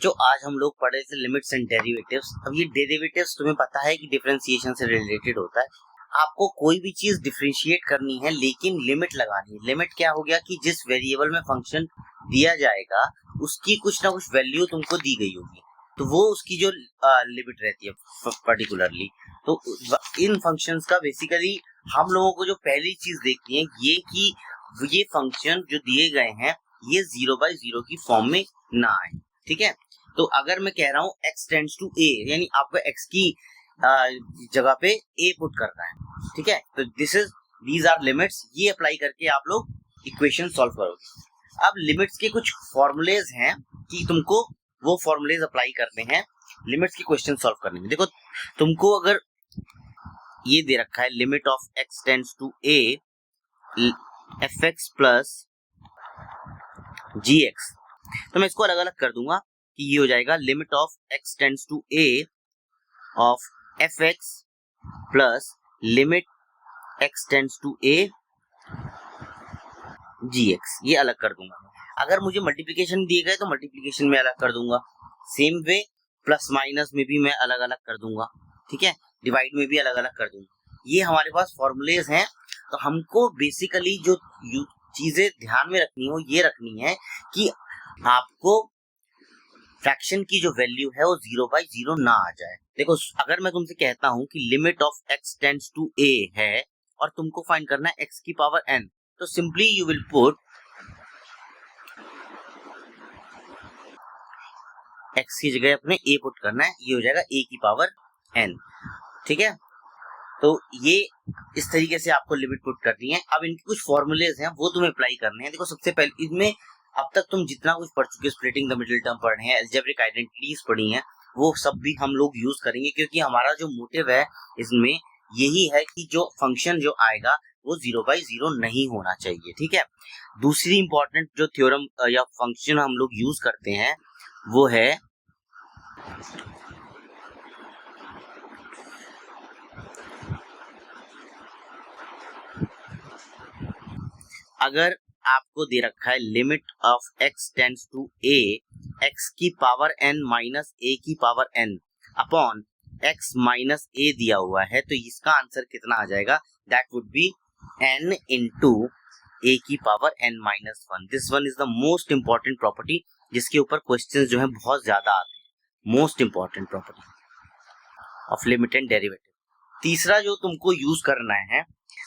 जो आज हम लोग पढ़े थे लिमिट्स एंड डेरिवेटिव्स। अब ये डेरिवेटिव्स तुम्हें पता है कि डिफरेंशिएशन से रिलेटेड होता है। आपको कोई भी चीज डिफरेंशिएट करनी है लेकिन लिमिट लगानी है। लिमिट क्या हो गया कि जिस वेरिएबल में फंक्शन दिया जाएगा उसकी कुछ ना कुछ वैल्यू तुमको दी गई होगी, तो वो उसकी जो लिमिट रहती है पर्टिकुलरली। तो इन फंक्शंस का बेसिकली हम लोगों को जो पहली चीज देखनी है ये कि ये फंक्शन जो दिए गए हैं ये 0/0 की फॉर्म में ना आए। ठीक है, तो अगर मैं कह रहा हूँ x टेंड्स टू a, यानी आपको x की जगह पे a पुट करना है। ठीक है, तो दीज आर लिमिट्स। ये अप्लाई करके आप लोग इक्वेशन सॉल्व करोगे। अब लिमिट्स के कुछ फॉर्मूलेज हैं कि तुमको वो फॉर्मूलेज अप्लाई करने हैं लिमिट्स के क्वेश्चन सॉल्व करने में। देखो, तुमको अगर ये दे रखा है limit of x tends to a fx plus gx, तो मैं इसको अलग अलग कर दूंगा कि ये हो जाएगा limit of x tends to a of fx plus limit x tends to a gx, ये अलग कर दूंगा। अगर मुझे मल्टीप्लिकेशन दिए गए तो मल्टीप्लिकेशन में अलग कर दूंगा। सेम वे प्लस माइनस में भी मैं अलग अलग कर दूंगा। ठीक है, डिवाइड में भी अलग अलग कर दूंगा। ये हमारे पास फॉर्मूलेज हैं। तो हमको बेसिकली जो चीजें ध्यान में रखनी हो ये रखनी है कि आपको फ्रैक्शन की जो वैल्यू है वो 0/0 ना आ जाए। देखो, अगर मैं तुमसे कहता हूं कि limit of x tends to a है और तुमको फाइंड करना है x की पावर n, तो simply you will put x की जगह अपने a पुट करना है, ये हो जाएगा a की पावर n। ठीक है, तो ये इस तरीके से आपको लिमिट पुट करनी है। अब इनके कुछ फॉर्मूलेज हैं वो तुम्हें अप्लाई करने हैं। देखो, सबसे पहले इसमें अब तक तुम जितना कुछ पढ़ चुके, स्प्लिटिंग द मिडिल टर्म पढ़े हैं, अलजेब्रिक आइडेंटिटीज पढ़ी हैं, वो सब भी हम लोग यूज करेंगे क्योंकि हमारा जो मोटिव है इसमें यही है कि जो फंक्शन जो आएगा वो 0/0 नहीं होना चाहिए। ठीक है, दूसरी इंपॉर्टेंट जो थ्योरम या फंक्शन हम लोग यूज करते हैं वो है अगर आपको दे रखा है limit of x tends to a x की पावर n माइनस a की power n upon x minus a दिया हुआ है, तो इसका आंसर कितना आ जाएगा? That would be n into a की power n minus 1। This one is the most important property जिसके ऊपर क्वेश्चन जो है बहुत ज्यादा आते हैं। Most important property of limit and derivative. तीसरा जो तुमको यूज करना है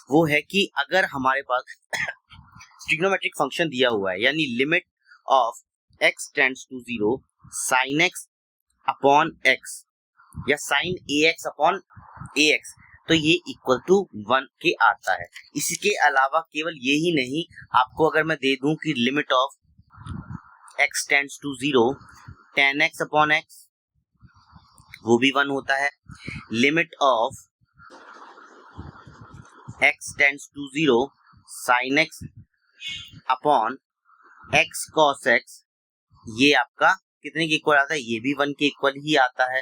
वो है कि अगर हमारे पास ट्रिग्नोमेट्रिक फंक्शन दिया हुआ है, यानी limit of x tends to 0 sin x upon x या sin ax अपॉन ax, तो ये इक्वल टू 1 के आता है। इसके अलावा केवल ये ही नहीं, आपको अगर मैं दे दूं कि limit of x tends to 0 tan x upon x, वो भी 1 होता है। Limit of x tends to 0 sin x upon x cos x, ये आपका कितने के इक्वल आता है? ये भी 1 के इक्वल ही आता है।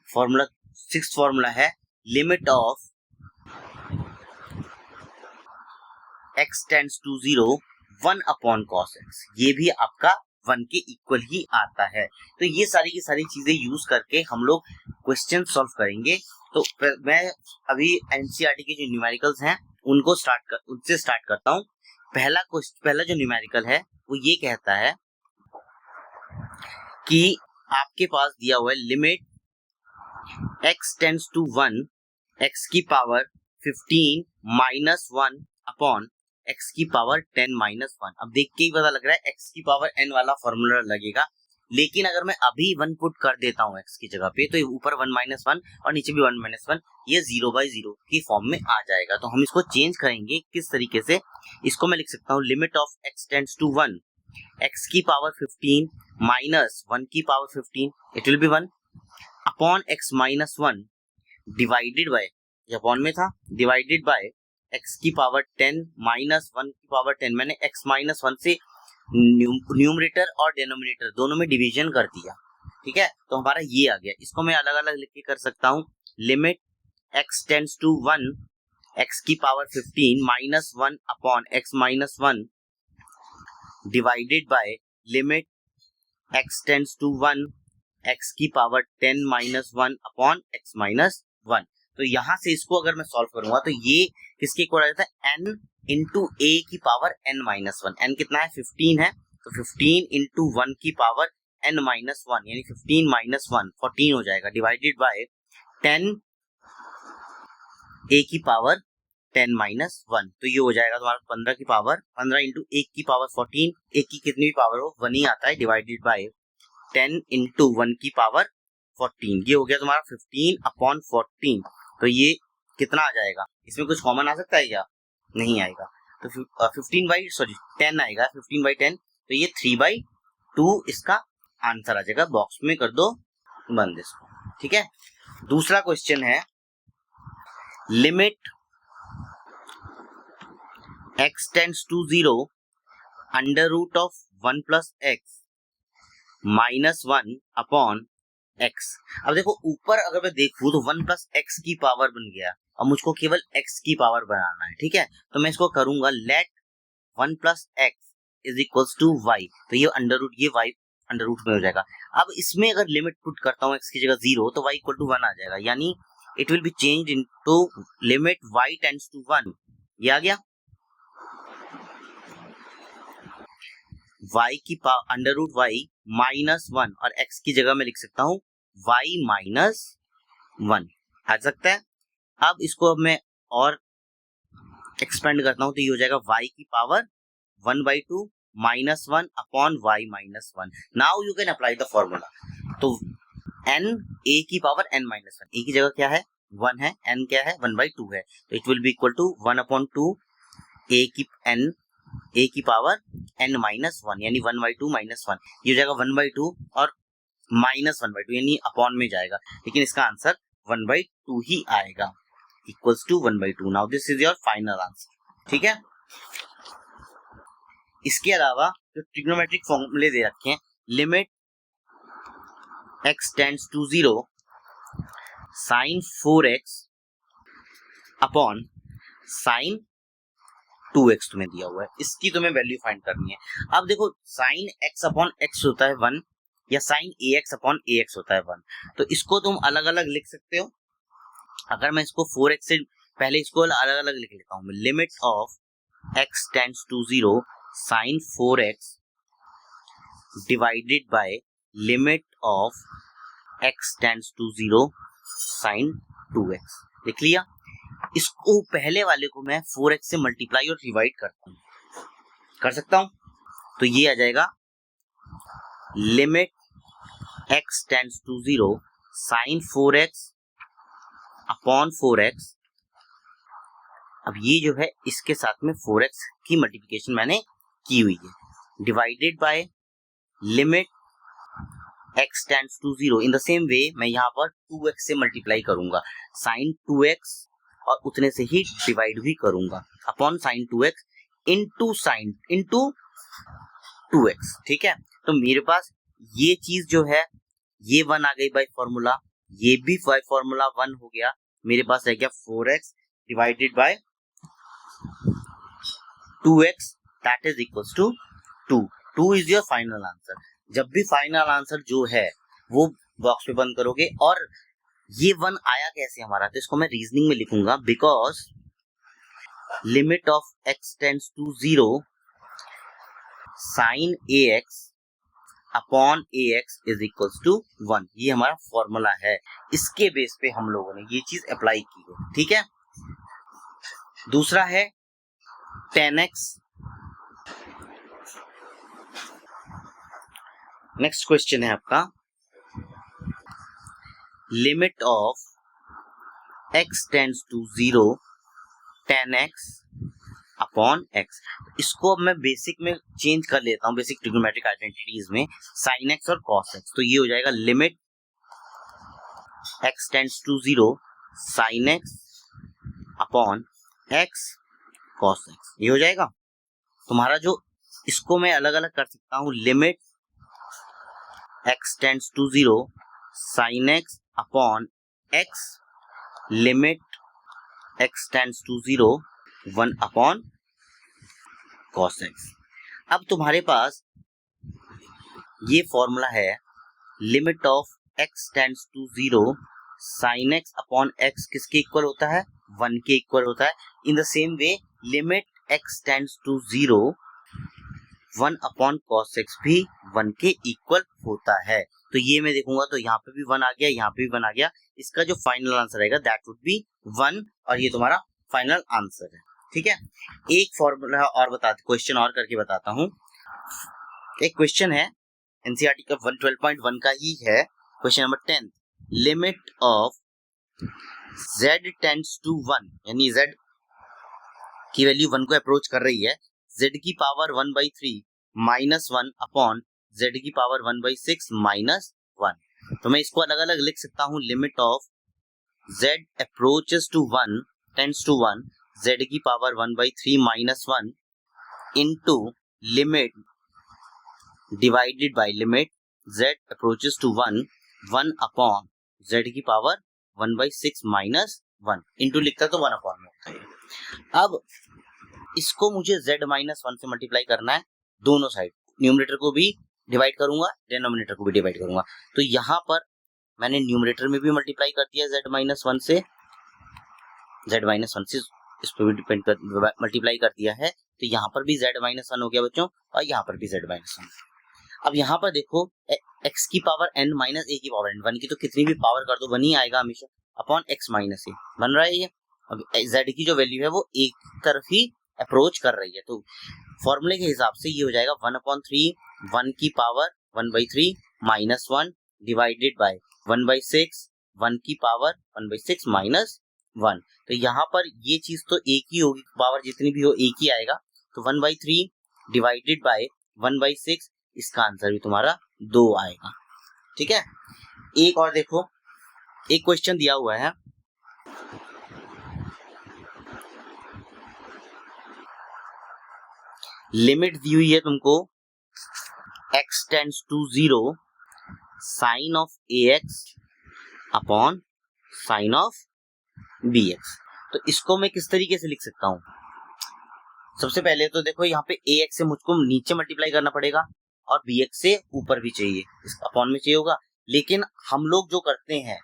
फॉर्मूला 6 फॉर्मूला है limit of x tends to 0 1 upon cos x, ये भी आपका 1 के इक्वल ही आता है। तो ये सारी की सारी चीजें यूज करके हम लोग क्वेश्चन सॉल्व करेंगे। तो मैं अभी एनसीईआरटी के जो न्यूमेरिकल्स हैं उनसे स्टार्ट करता हूँ। पहला जो न्यूमेरिकल है वो ये कहता है कि आपके पास दिया हुआ है limit x tends to 1 x की पावर 15 माइनस 1 अपॉन x की पावर 10 माइनस 1। अब देख के ही पता लग रहा है x की पावर n वाला फॉर्मूला लगेगा, लेकिन अगर मैं अभी 1 पुट कर देता हूँ x की जगह पे तो ऊपर 1 माइनस 1 और नीचे भी 1 माइनस 1, ये 0/0 की फॉर्म में आ जाएगा। तो हम इसको चेंज करेंगे किस तरीके से? इसको मैं लिख सकता हूँ limit of x tends to 1 x की पावर 15 माइनस 1 की power 15, it will be 1 upon x minus 1 divided by, upon में था, डिवाइडेड बाय x की पावर 10 माइनस 1 की पावर 10। मैंने x माइनस 1 से न्यूमरेटर और डिनोमिनेटर दोनों में डिवीजन कर दिया। ठीक है, तो हमारा ये आ गया। इसको मैं अलग अलग लिख के कर सकता हूँ limit x tends to 1 x की power 15 minus 1 upon x minus 1 divided by limit x tends to 1 x की power 10 minus 1 upon x minus 1। तो यहां से इसको अगर मैं सॉल्व करूंगा तो ये किसके इक्वल आ जाता है, n इंटू a की पावर n माइनस 1। n कितना है, 15 है, तो 15 इंटू 1 की पावर n माइनस 1 यानी 15 माइनस 1 14 हो जाएगा, डिवाइडेड बाय 10 a की पावर 10 माइनस 1। तो ये हो जाएगा तुम्हारा 15 की पावर 15 इंटू 1 की पावर 14, 1 की कितनी भी पावर हो 1 ही आता है, डिवाइडेड बाय 10 इंटू 1 की पावर 14। ये हो गया तुम्हारा 15 अपॉन 14। तो ये कितना आ जाएगा, इसमें कुछ कॉमन आ सकता है क्या, नहीं आएगा, तो 10 आएगा, 15/10, तो ये 3/2 इसका आंसर आ जाएगा। बॉक्स में कर दो बंद इसको, ठीक है। दूसरा क्वेश्चन है, limit x tends to 0 under root of 1 plus x minus 1 upon x। अब देखो ऊपर अगर मैं देखूं तो 1 प्लस एक्स की पावर बन गया और मुझको केवल x की पावर बनाना है, ठीक है। तो मैं इसको करूंगा, let 1 plus x is equals to y. तो ये अंडर रूट, ये वाई अंडर रूट में हो जाएगा। अब इसमें अगर लिमिट पुट करता हूँ x की जगह 0 तो y इक्वल टू 1 आ जाएगा, यानी it will be changed into limit y tends to 1। ये आ गया, y की power under root y minus 1 और x की जगह मैं लिख सकता हूँ y माइनस 1 आ सकता है। अब इसको अब मैं और एक्सपेंड करता हूँ तो ये हो जाएगा y की power 1/2 minus 1 upon y minus 1। Now you can apply the formula. तो n a की पावर n माइनस 1, a की जगह क्या है 1 है, n क्या है 1/2 है, तो it will be equal to 1/2 a की पावर n माइनस 1 यानी 1/2 माइनस 1। ये हो जाएगा 1/2 और माइनस 1/2 यानी अपॉन में जाएगा, लेकिन इसका आंसर 1/2 ही आएगा, equals to 1/2। Now this is your final answer, ठीक है। इसके अलावा जो ट्रिग्नोमेट्रिक फॉर्मूले दे रखे हैं, limit x tends to 0 sine 4x upon sine 2x तुम्हें दिया हुआ है, इसकी तुम्हें वैल्यू फाइंड करनी है। अब देखो साइन x अपॉन x होता है 1 या साइन ax अपॉन ax होता है 1, तो इसको तुम अलग अलग लिख सकते हो। अगर मैं इसको 4x से पहले इसको अलग अलग लिख लेता हूँ, limit of x tends to 0 sine 4x divided by limit of x tends to 0 sine 2x। लिख लिया। इसको पहले वाले को मैं 4x से मल्टीप्लाई और डिवाइड करता हूँ, कर सकता हूँ, तो ये आ जाएगा limit x tends to 0 sine 4x upon 4x। अब ये जो है इसके साथ में 4x की मल्टीप्लिकेशन मैंने की हुई है, divided by limit x tends to 0। In the same way मैं यहाँ पर 2x से मल्टीप्लाई करूंगा, साइन 2x और उतने से ही डिवाइड भी करूंगा upon sine 2x into 2x, ठीक है। तो मेरे पास ये चीज जो है ये 1 आ गई बाय फॉर्मूला, ये भी बाय फॉर्मूला 1 हो गया, मेरे पास रह गया 4x divided by 2x that is equals to 2 is your final answer. जब भी फाइनल आंसर जो है वो बॉक्स पे बंद करोगे, और ये 1 आया कैसे हमारा, तो इसको मैं रीजनिंग में लिखूंगा, because limit of x tends to 0 sine ax upon ax is equals to 1। ये हमारा फॉर्मूला है, इसके बेस पे हम लोगों ने ये चीज अप्लाई की है, ठीक है। दूसरा है 10x। नेक्स्ट क्वेश्चन है आपका, limit of x tends to 0 10x upon x। इसको अब मैं बेसिक में चेंज कर लेता हूँ, बेसिक ट्रिग्नोमेट्रिक आइडेंटिटीज में sin x और cos x। तो ये हो जाएगा limit x tends to 0 sin x upon x cos x। ये हो जाएगा तुम्हारा, जो इसको मैं अलग अलग कर सकता हूँ, limit x tends to 0 sin x upon x limit x tends to 0 1 upon cos x। अब तुम्हारे पास ये फॉर्मूला है limit of x tends to 0 sine x upon x किसके इक्वल होता है, 1 के इक्वल होता है। In the same way limit x tends to 0 1 upon cos x भी 1 के इक्वल होता है। तो ये मैं देखूंगा तो यहाँ पे भी 1 आ गया, यहाँ पे भी 1 आ गया। इसका जो फाइनल आंसर रहेगा दैट वुड बी 1 और ये तुम्हारा फाइनल आंसर है। ठीक है, एक फॉर्मूला और क्वेश्चन और करके बताता हूँ। एक क्वेश्चन है एनसीईआरटी का 112.1 का ही है, question number 10। Limit of z tends to 1 यानी z की वैल्यू 1 को अप्रोच कर रही है, z की पावर 1/3 माइनस 1 अपॉन z की पावर 1/6 माइनस 1। तो मैं इसको अलग अलग लिख सकता हूँ। Limit of z approaches to 1 tends to 1 z की power 1/3 minus 1 into limit divided by limit z approaches to 1 upon z की पावर 1/6 माइनस 1 इनटू लिखता तो 1 अपॉन में होता है। अब इसको मुझे z माइनस 1 से मल्टीप्लाई करना है दोनों साइड, न्यूमरेटर को भी डिवाइड करूंगा, डिनोमिनेटर को भी डिवाइड करूंगा। तो यहाँ पर मैंने न्यूमरेटर में भी मल्टीप्लाई कर दिया z माइनस 1 से, इस पर भी डिपेंड कर मल्टीप्लाई कर दिया है। तो यहाँ पर भी z माइनस 1 हो गया बच्चों और यहाँ पर भी z माइनस 1। अब यहाँ पर देखो x की पावर n माइनस a की पावर n, 1 की तो कितनी भी पावर कर दो 1 ही आएगा हमेशा, अपॉन x माइनस a बन रहा है ये। अब z की जो वैल्यू है वो एक तरफ ही अप्रोच कर रही है, तो फॉर्मूले के हिसाब से ये हो जाएगा 1/3 1 की पावर 1/3 माइनस 1 डिवाइडेड बाय 1/6 1 की पावर 1/6 माइनस 1। तो यहाँ पर ये चीज तो एक ही होगी, पावर जितनी भी हो एक ही आएगा। तो 1/3 डिवाइडेड बाय 1/6, इसका आंसर भी तुम्हारा 2 आएगा। ठीक है, एक और देखो, एक क्वेश्चन दिया हुआ है, लिमिट दी हुई है तुमको x tends to 0 sine of ax upon sine of bx। तो इसको मैं किस तरीके से लिख सकता हूं? सबसे पहले तो देखो यहाँ पे ax से मुझको नीचे मल्टीप्लाई करना पड़ेगा और bx से ऊपर भी चाहिए, इस अपॉन में चाहिए होगा। लेकिन हम लोग जो करते हैं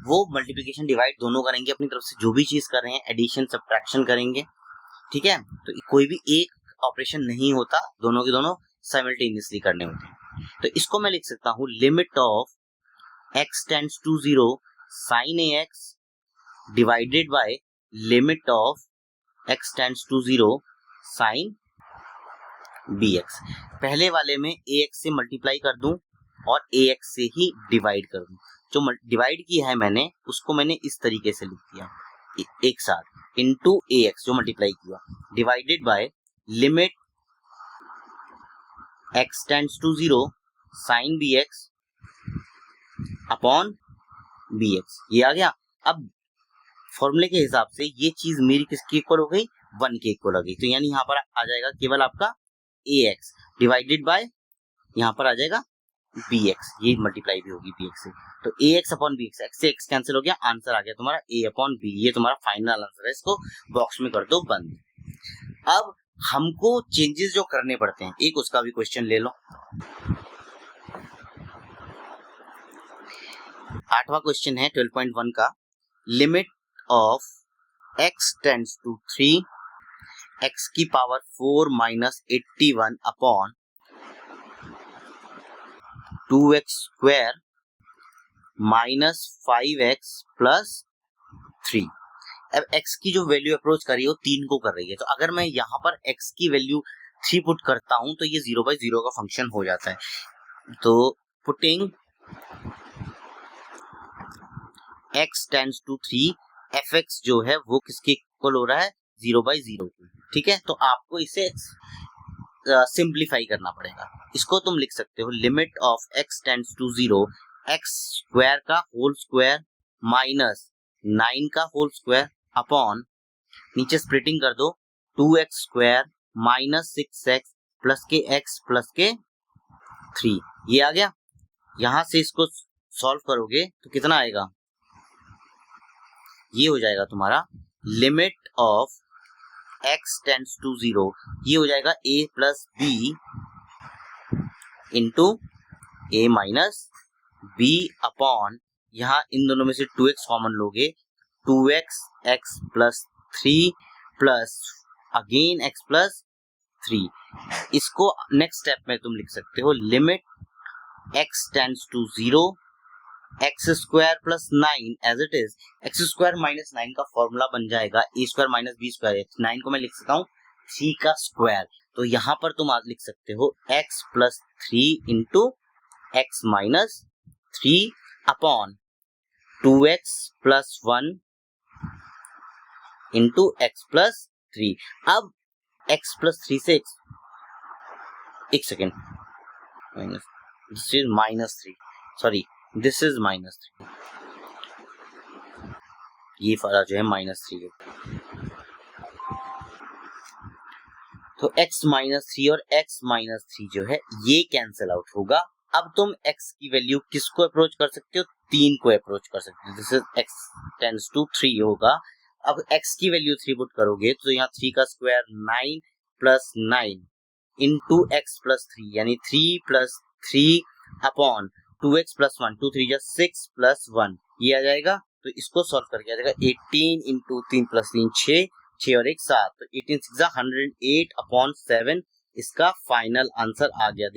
वो मल्टीप्लिकेशन डिवाइड दोनों करेंगे, अपनी तरफ से जो भी चीज कर रहे हैं एडिशन सब्ट्रैक्शन करेंगे। ठीक है, तो कोई भी एक ऑपरेशन नहीं होता, दोनों के दोनों साइमल्टेनियसली करने होते हैं। तो इसको मैं लिख सकता हूँ limit of x tends to 0 sine ax divided by limit of x tends to 0 sine bx। पहले वाले में ax से मल्टीप्लाई कर दूं और ax से ही डिवाइड कर दूं। जो डिवाइड किया है मैंने उसको मैंने इस तरीके से लिख दिया एक साथ, इनटू ax जो मल्टीप्लाई किया divided by limit x tends to 0 sine bx upon bx, ये आ गया। अब फॉर्मूले के हिसाब से ये चीज मेरी किसके इक्वल हो गई, 1 के इक्वल हो गई। तो यानी यहाँ पर आ जाएगा केवल आपका ax डिवाइडेड बाय यहाँ पर आ जाएगा bx, ये मल्टीप्लाई भी होगी bx से। तो ax अपॉन bx, x से x कैंसिल हो गया, आंसर आ गया तुम्हारा a अपॉन b। ये तुम्हारा फाइनल आंसर है, इसको बॉक्स में कर दो बंद। अब हमको चेंजेस जो करने पड़ते हैं, एक उसका भी क्वेश्चन ले लो। 8वां क्वेश्चन है 12.1 का, limit of x tends to 3 x की power 4 minus 81 upon 2x square minus 5x plus 3। अब x की जो वैल्यू अप्रोच कर रही है वो 3 को कर रही है, तो अगर मैं यहाँ पर x की वैल्यू 3 पुट करता हूं तो ये 0/0 का फंक्शन हो जाता है। तो putting x tends to 3 fx जो है वो किसके इक्वल हो रहा है, 0/0। ठीक है, तो आपको इसे सिंप्लीफाई करना पड़ेगा। इसको तुम लिख सकते हो limit of x tends to 0 x square का होल स्क्वायर माइनस 9 का होल स्क्वायर अपॉन, नीचे स्प्लिटिंग कर दो, 2x square minus 6x plus के x प्लस के 3। ये आ गया। यहां से इसको सॉल्व करोगे तो कितना आएगा, ये हो जाएगा तुम्हारा limit of x tends to 0, ये हो जाएगा a plus B into a minus b upon, यहाँ इन दोनों में से 2x कॉमन लोगे, 2x x plus 3 plus again x plus 3। इसको नेक्स्ट स्टेप में तुम लिख सकते हो limit x tends to 0 x square plus 9 as it is, x square minus 9 का फॉर्मूला बन जाएगा A square minus B square. 9 को मैं लिख सकता हूँ 3 का स्क्वायर, तो यहाँ पर तुम आज लिख सकते हो x plus 3 into x minus 3 upon 2x plus 1 into x plus 3। अब x प्लस 3 से एक second, this is minus 3, sorry this is minus 3, ये वाला जो है माइनस 3 है, तो x माइनस 3 और x माइनस 3 जो है ये कैंसिल आउट होगा। अब तुम x की वैल्यू किसको अप्रोच कर सकते हो, 3 को अप्रोच कर सकते हो, this is x tends to 3 होगा। अब x की वैल्यू 3 पुट करोगे तो यहाँ 3 का square 9 plus 9 into x plus 3 यानी 3 plus 3 upon 2x plus 1, 2 3 6 plus 1 ये आ जाएगा। तो इसको सॉल्व करके आ जाएगा 18 इंटू 3 प्लस 3 6 और 1 7, तो 18 6 108 अपॉन 7 इसका फाइनल आंसर आ गया।